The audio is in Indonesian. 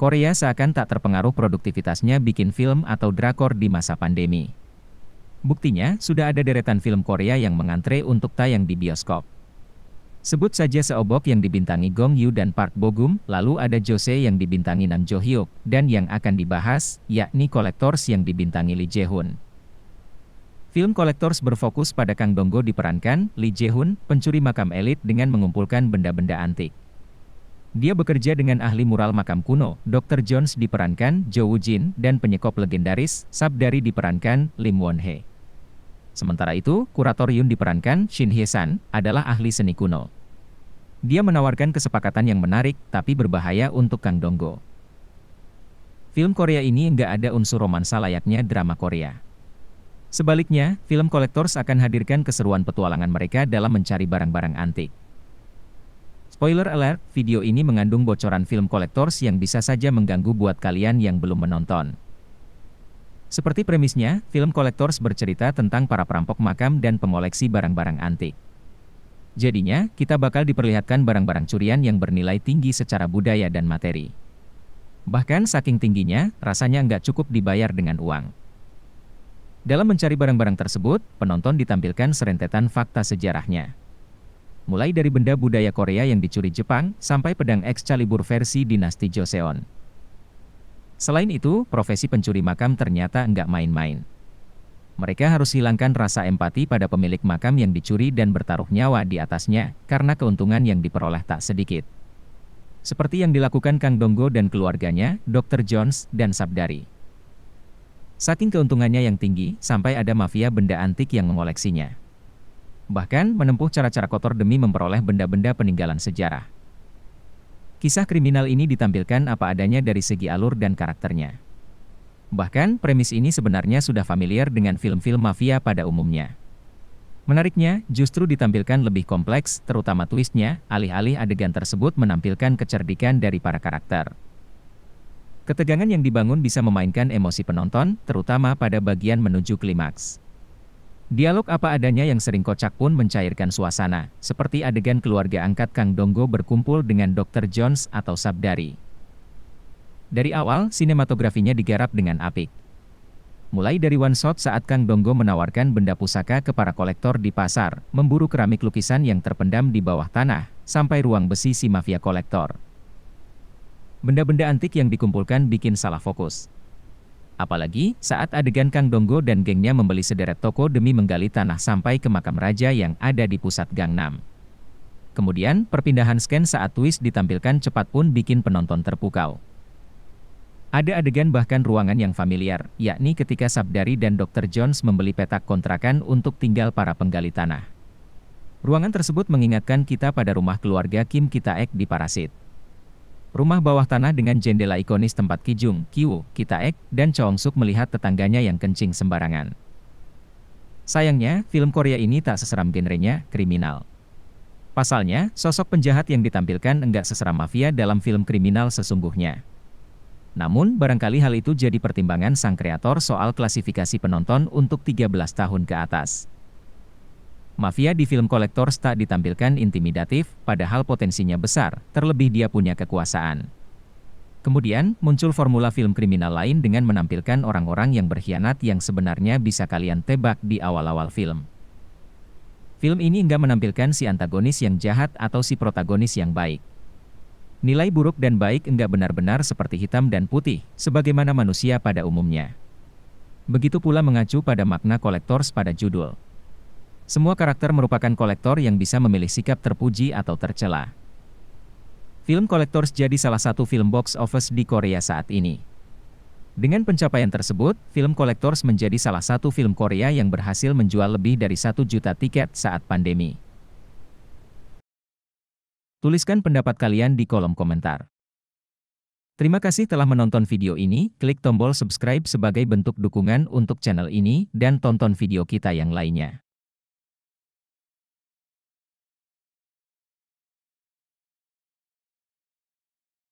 Korea seakan tak terpengaruh produktivitasnya bikin film atau drakor di masa pandemi. Buktinya, sudah ada deretan film Korea yang mengantre untuk tayang di bioskop. Sebut saja Seobok yang dibintangi Gong Yoo dan Park Bo Gum, lalu ada Jose yang dibintangi Nam Jo Hyuk, dan yang akan dibahas, yakni Collectors yang dibintangi Lee Jae Hoon. Film Collectors berfokus pada Kang Dong-go diperankan Lee Jae Hoon, pencuri makam elit dengan mengumpulkan benda-benda antik. Dia bekerja dengan ahli mural makam kuno, Dr. Jones diperankan Jo Woo Jin, dan penyekop legendaris, Sabdari diperankan Lim Won Hye. Sementara itu, kurator Yoon diperankan Shin Hye-san, adalah ahli seni kuno. Dia menawarkan kesepakatan yang menarik, tapi berbahaya untuk Kang Dong-go. Film Korea ini nggak ada unsur romansa layaknya drama Korea. Sebaliknya, film Collectors akan hadirkan keseruan petualangan mereka dalam mencari barang-barang antik. Spoiler alert, video ini mengandung bocoran film Collectors yang bisa saja mengganggu buat kalian yang belum menonton. Seperti premisnya, film Collectors bercerita tentang para perampok makam dan pengoleksi barang-barang antik. Jadinya, kita bakal diperlihatkan barang-barang curian yang bernilai tinggi secara budaya dan materi. Bahkan saking tingginya, rasanya nggak cukup dibayar dengan uang. Dalam mencari barang-barang tersebut, penonton ditampilkan serentetan fakta sejarahnya. Mulai dari benda budaya Korea yang dicuri Jepang, sampai pedang Excalibur versi dinasti Joseon. Selain itu, profesi pencuri makam ternyata nggak main-main. Mereka harus hilangkan rasa empati pada pemilik makam yang dicuri dan bertaruh nyawa di atasnya, karena keuntungan yang diperoleh tak sedikit. Seperti yang dilakukan Kang Dong-go dan keluarganya, Dr. Jones, dan Sabdari. Saking keuntungannya yang tinggi, sampai ada mafia benda antik yang mengoleksinya. Bahkan, menempuh cara-cara kotor demi memperoleh benda-benda peninggalan sejarah. Kisah kriminal ini ditampilkan apa adanya dari segi alur dan karakternya. Bahkan, premis ini sebenarnya sudah familiar dengan film-film mafia pada umumnya. Menariknya, justru ditampilkan lebih kompleks, terutama twistnya, alih-alih adegan tersebut menampilkan kecerdikan dari para karakter. Ketegangan yang dibangun bisa memainkan emosi penonton, terutama pada bagian menuju klimaks. Dialog apa adanya yang sering kocak pun mencairkan suasana, seperti adegan keluarga angkat Kang Dong-go berkumpul dengan Dr. Jones atau Sabdari. Dari awal, sinematografinya digarap dengan apik. Mulai dari one shot saat Kang Dong-go menawarkan benda pusaka ke para kolektor di pasar, memburu keramik lukisan yang terpendam di bawah tanah, sampai ruang besi si mafia kolektor. Benda-benda antik yang dikumpulkan bikin salah fokus. Apalagi, saat adegan Kang Dong-go dan gengnya membeli sederet toko demi menggali tanah sampai ke makam raja yang ada di pusat Gangnam. Kemudian, perpindahan scan saat twist ditampilkan cepat pun bikin penonton terpukau. Ada adegan bahkan ruangan yang familiar, yakni ketika Sabdari dan Dr. Jones membeli petak kontrakan untuk tinggal para penggali tanah. Ruangan tersebut mengingatkan kita pada rumah keluarga Kim Ki-taek di Parasit. Rumah bawah tanah dengan jendela ikonis tempat Ki Jung, Ki-woo, Ki-taek, dan Cheong-suk melihat tetangganya yang kencing sembarangan. Sayangnya, film Korea ini tak seseram genrenya, kriminal. Pasalnya, sosok penjahat yang ditampilkan enggak seseram mafia dalam film kriminal sesungguhnya. Namun, barangkali hal itu jadi pertimbangan sang kreator soal klasifikasi penonton untuk 13 tahun ke atas. Mafia di film Collectors tak ditampilkan intimidatif, padahal potensinya besar, terlebih dia punya kekuasaan. Kemudian, muncul formula film kriminal lain dengan menampilkan orang-orang yang berkhianat yang sebenarnya bisa kalian tebak di awal-awal film. Film ini enggak menampilkan si antagonis yang jahat atau si protagonis yang baik. Nilai buruk dan baik enggak benar-benar seperti hitam dan putih, sebagaimana manusia pada umumnya. Begitu pula mengacu pada makna Collectors pada judul. Semua karakter merupakan kolektor yang bisa memilih sikap terpuji atau tercela. Film Collectors jadi salah satu film box office di Korea saat ini. Dengan pencapaian tersebut, film Collectors menjadi salah satu film Korea yang berhasil menjual lebih dari 1 juta tiket saat pandemi. Tuliskan pendapat kalian di kolom komentar. Terima kasih telah menonton video ini, klik tombol subscribe sebagai bentuk dukungan untuk channel ini, dan tonton video kita yang lainnya.